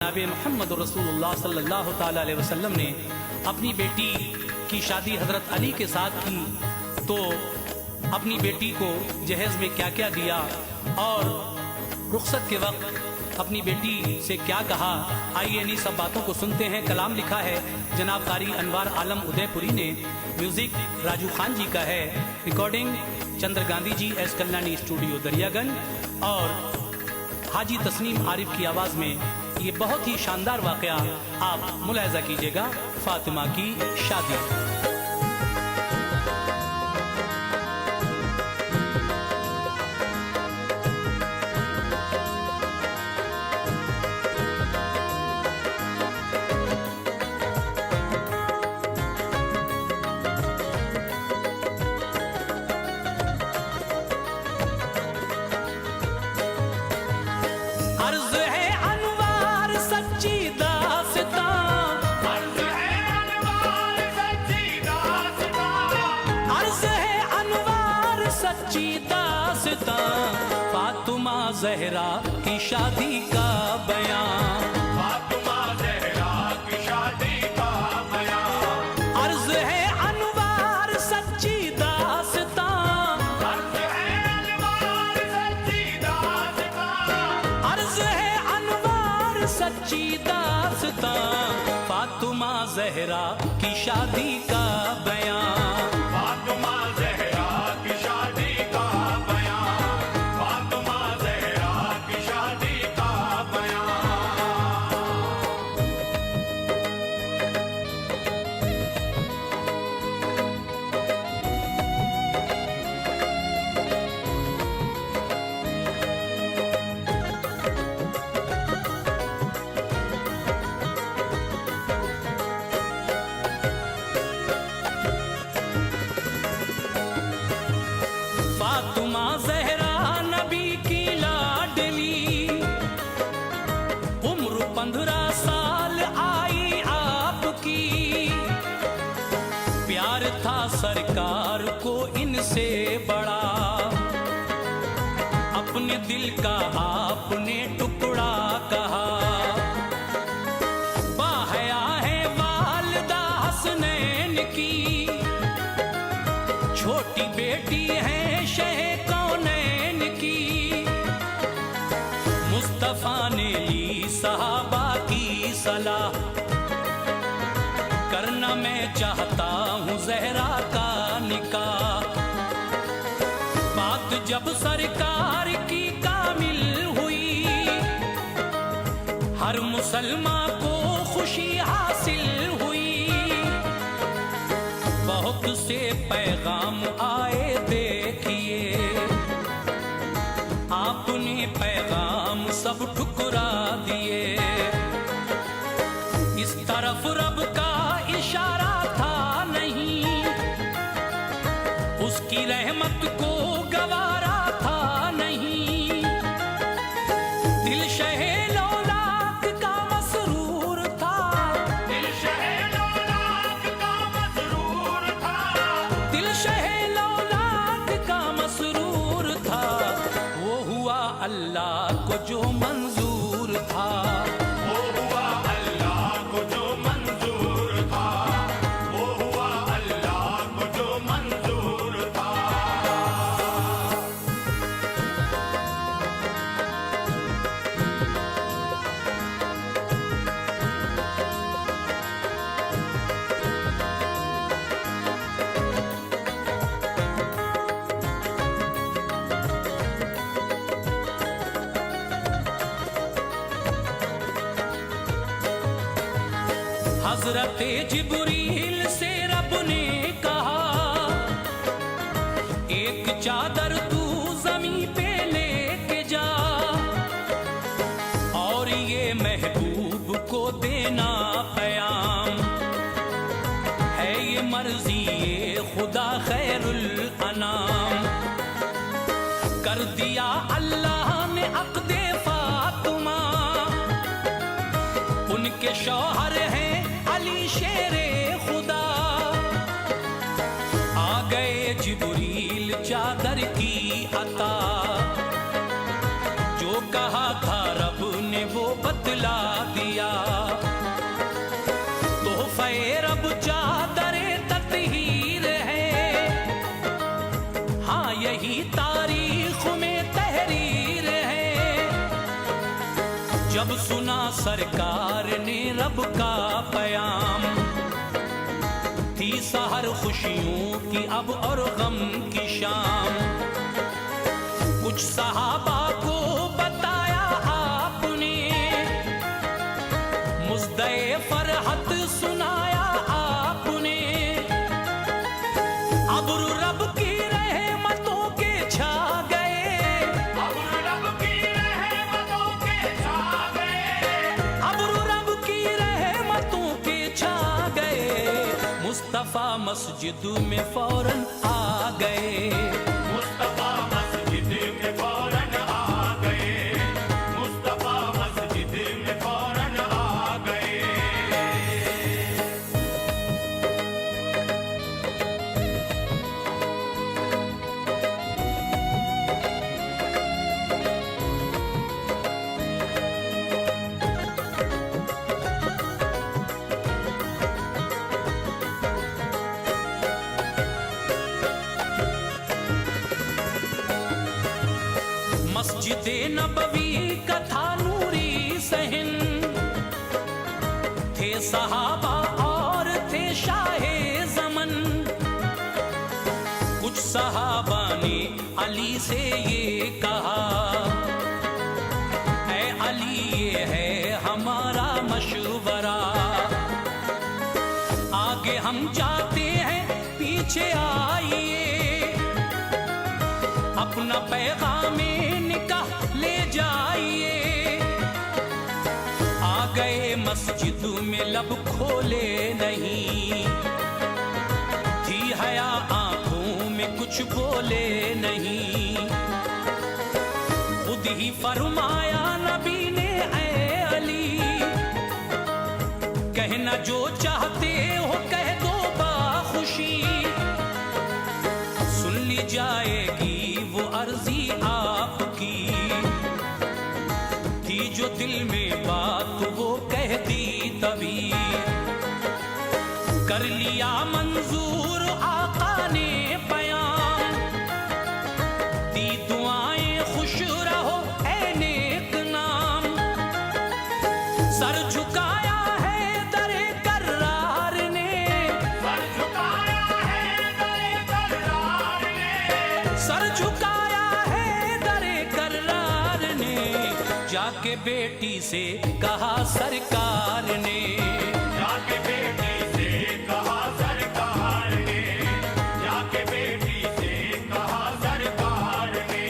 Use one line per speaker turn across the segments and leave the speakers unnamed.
जनाब मोहम्मद रसूलुल्लाह सल्लल्लाहु ताला अलैहि वसल्लम ने अपनी बेटी की शादी हज़रत अली के साथ की, तो अपनी बेटी को जहेज़ में क्या क्या दिया और रुखसत के वक्त अपनी बेटी से क्या कहा, आइए इन्हीं सब बातों को सुनते हैं। कलाम लिखा है जनाब कारी अनवार आलम उदयपुरी ने, म्यूजिक राजू खान जी का है, recording Chandra Gandhi ji S Kalyani studio Daryaganj और हाजी तस्नीम आरिफ की आवाज में ये बहुत ही शानदार वाकया आप मुलाहिजा कीजिएगा। फातिमा की शादी। फातिमा ज़हरा की शादी का बयान,
फातिमा ज़हरा की शादी का बयान,
अर्ज़ है अनवार सच्ची दास्तां,
अर्ज़ है अनवार सच्ची दास्तां,
अर्ज़ है अनवार सच्ची दास्तां, फातिमा ज़हरा की शादी का बयान,
फातिमा ज़हरा की शादी का बयान, फातिमा ज़हरा की शादी का बयान।
फातिमा ज़हरा नबी की लाडली, उम्र 15 साल आई आपकी, प्यार था सरकार को इनसे बड़ा, अपने दिल का आपने टुकड़ा कहा, बाहया है वालिदा हसनैन की, छोटी बेटी है शह कौनैन की, मुस्तफा ने ली सहाबा की सलाह, करना मैं चाहता हूँ ज़हरा का निकाह, बात जब सरकार की कामिल हुई, हर मुसलमान को खुशी हासिल हुई, बहुत से पैगाम आए देखिए, आपने पैगाम सब ठुकरा दिए, इस तरफ रब का इशारा था नहीं, उसकी रहमत को गवारा था नहीं, दिल शहे लौलाक का मसरूर था,
दिल शहे लौलाक का मसरूर था,
दिल शहे लौलाक का मसरूर था, वो हुआ अल्लाह को जो मंजूर था,
वो हुआ अल्लाह को जो मंजूर था, वो हुआ अल्लाह को जो मंजूर था।
हजरत जिब्रील से रब ने कहा, एक चादर तू जमीन पे लेके जा, और ये महबूब को देना प्याम, है ये मर्जी ये खुदा खैरुल अनाम, कर दिया अल्लाह ने अक़्दे फातिमा, उनके शौहर हैं अली शेरे खुदा, आ गए जिब्रील चादर की अता, जो कहा था रब ने वो बतला दिया, सुना सरकार ने रब का पयाम, थी सहर खुशियों की अब और गम की शाम। कुछ सहाबा को बताया आपने, मुज़्दे फरहत सुनाया आपने। अब्र रब की रहमतों के छा गए,
अब्र रब की रहमतों के छा गए,
अब्र रब की रहमतों के छा गए। मुस्तफा मस्जिद में फौरन आ गए,
मुस्तफा मस्जिद में फौरन आ गए, मुस्तफा मस्जिद में फौरन आ गए।
मस्जिद नबवी का था नूरी सहन, थे सहाबा और थे शाहे ज़मन। कुछ सहाबा ने अली से ये कहा, ऐ अली ये है हमारा मशवरा, आगे हम जाते हैं पीछे आइए, अपना पैगामे निकाह ले जाइए। आ गए मस्जिद में लब खोले नहीं, थी हया आंखों में कुछ बोले नहीं। खुद ही फरमाया नबी ने, ऐ अली कहना जो चाहते हो कह दो बाखुशी, सुन ली जाएगी वो अर्जी आपकी। थी जो दिल में बात वो कह दी तभी, कर लिया मंजूर आका ने बयान। दी दुआएं खुश रहो ऐ नेक नाम, सर झुकाया है दरे कर्रार ने,
सर झुकाया है दरे कर्रार ने,
सर झुकाया है दरे कर्रार ने। जाके बेटी से कहा सरकार ने,
जाके बेटी से कहा सरकार ने, जाके बेटी से कहा सरकार ने।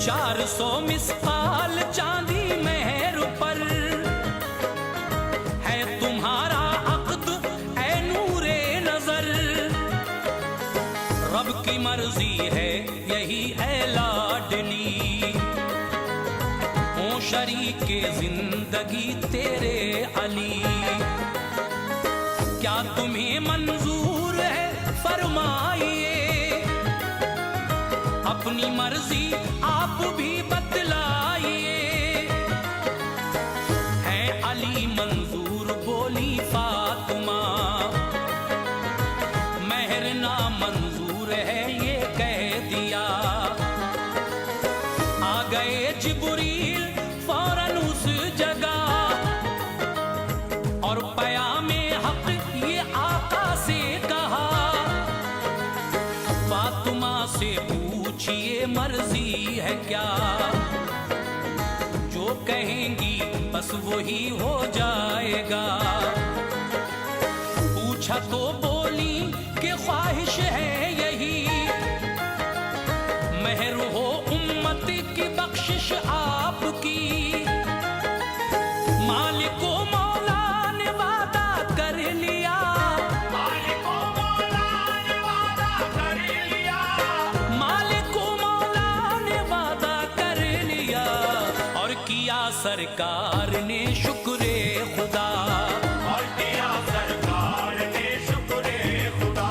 चार 400 मिसकाल चांदी मेहर पर है तुम्हारा अक़्द ऐ नूरे नजर। रब की मर्जी है यही ऐ लाडली, हो शरीके जिंदगी तेरे अली। क्या तुम्हें मंजूर है फरमाइए, अपनी मर्जी आप भी बतलाइए। है अली मंजूर बोली फातिमा, महर ना मंजूर है ये कह दिया। आ गए जिब्रील फौरन उस जगह, और पयामे हक ये आका से कहा। फातिमा से पूछिए मर्जी है क्या, जो कहेंगी बस वही हो जाएगा। पूछा तो बोली कि ख्वाहिश है यही, मेहर हो उम्मत की बख्शिश आपकी। मालिको मौला ने वादा कर लिया,
मालिको मौला ने वादा कर लिया,
मालिको मौला ने वादा कर लिया। और किया सरकार ने शुक्रे खुदा,
और किया सरकार ने शुक्रे खुदा।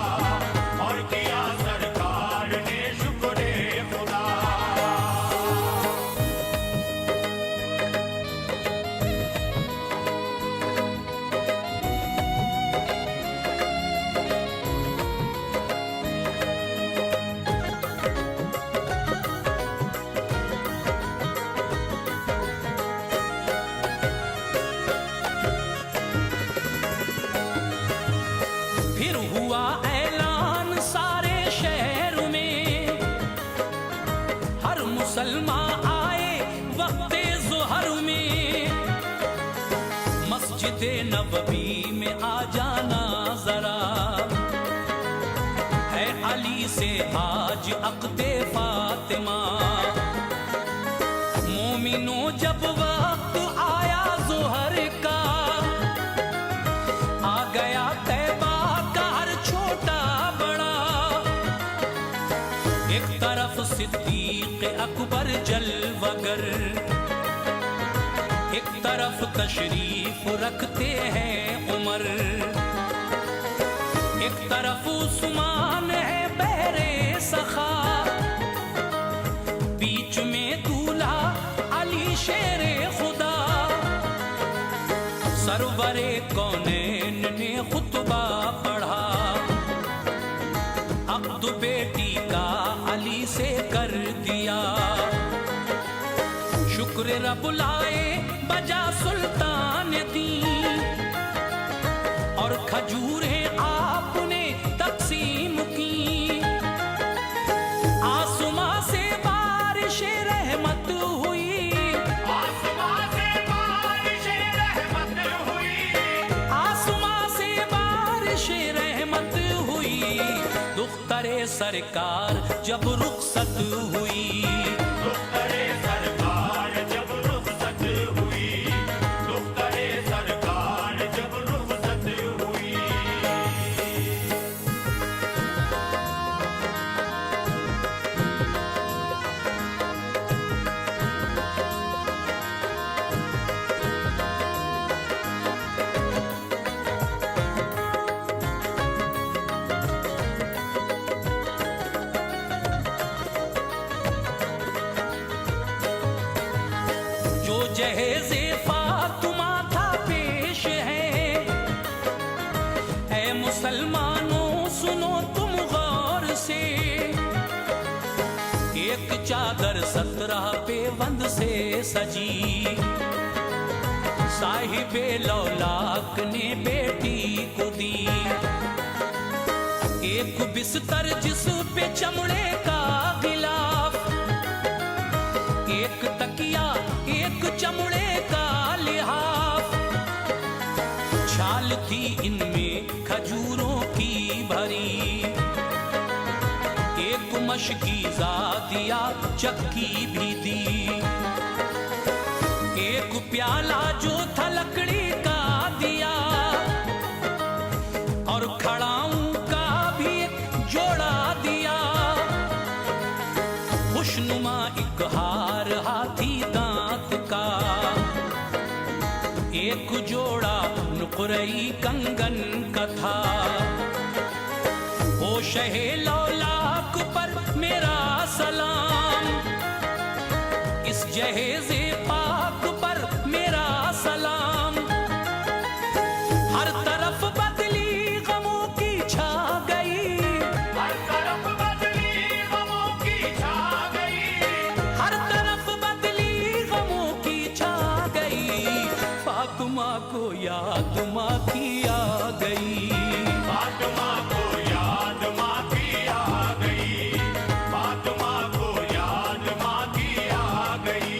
मस्जिद नबवी में आ जाना जरा, है अली से आज अक़्दे फातिमा। मोमिनो जब वक्त आया ज़ोहर का, आ गया तैबा का हर छोटा बड़ा। एक तरफ सिद्दीक़ अकबर जलवगर, एक तरफ तशरीफ रखते हैं उमर, एक तरफ उस्मान है बहरे सखा, बीच में दूल्हा अली शेरे खुदा। सरवरे कौनैन ने खुतबा पढ़ा, अब्द बेटी का अली से कर दिया। शुक्र रब लाए बजा सुल्तान दी, और खजूरें आपने तकसीम की। आसमां से बारिश रहमत हुई,
आसमां से बारिश रहमत हुई,
आसमां से बारिश रहमत हुई। दुख्तरे सरकार जब रुखसत हुई,
दुख्तरे सरकार जब रुखसत हुई, दुख्तरे सरकार जब रुखसत हुई।
जो जहेज़े फातिमा था पेश है। ऐ मुसलमानों सुनो तुम गौर से, एक चादर 17 पेवंद से सजी। साहिबे लौलाक ने बेटी को दी, एक बिस्तर जिस पे चमड़े का गिलाफ, एक तकिया एक चमड़े का लिहाफ। छाल थी इनमें खजूरों की भरी, एक मशकीज़ा दिया चक्की भी दी। एक प्याला जो था लकड़ी का दिया, और खड़ाऊं का भी एक जोड़ा दिया। खुशनुमा एक हार हाथी दांत का, एक जोड़ा नुकरई कंगन का था। ओ शहे लौलाक पर मेरा सलाम, इस जहेज़े पाक पर मेरा सलाम। हर तरफ बदली गमों की छा गई,
हर तरफ बदली गमों की छा गई,
हर तरफ बदली गमों की छा गई। फातिमा को याद माँ की आ गई,
फातिमा को याद माँ की आ गई, फातिमा को याद माँ की आ गई।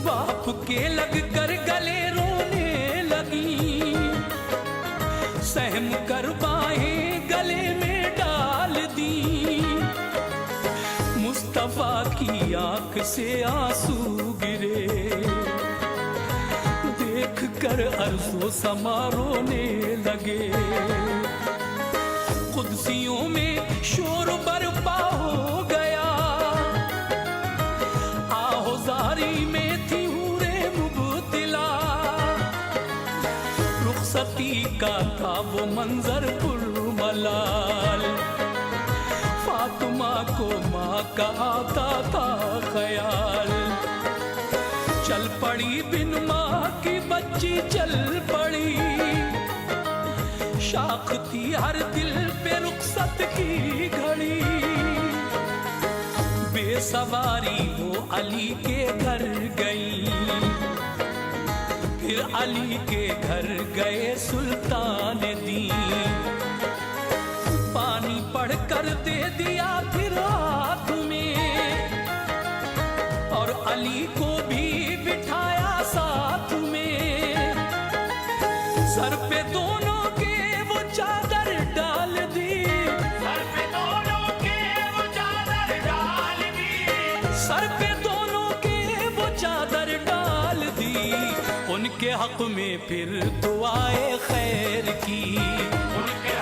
बाप के लग कर गले रोने लगी, सहम कर बाहें गले में डाल दी। मुस्तफा की आंख से आंसू गिरे, देख कर अर्ज़ो समा रोने लगे। कुद्सियों में शोर बरपा हो गया, आहोजारी में थी हूरे मुबतला। रुखसती का था वो मंजर पुरमलाल, फातिमा को माँ का आता था ख्याल। चल पड़ी बिन माँ की बच्ची चल पड़ी, शाख थी हर दिल पे रुखसत की घड़ी। सवारी वो अली के घर गई। फिर अली के घर गए सुल्तान दी, पानी पढ़कर दे दिया फिर हाथ में, और अली को भी बिठाया साथ में। सर पे दोनों के वो चादर डाल दी,
सर पे दोनों के वो चादर डाल दी,
सर पे दोनों के वो चादर डाल दी। उनके हक में फिर दुआए खैर की,
उनके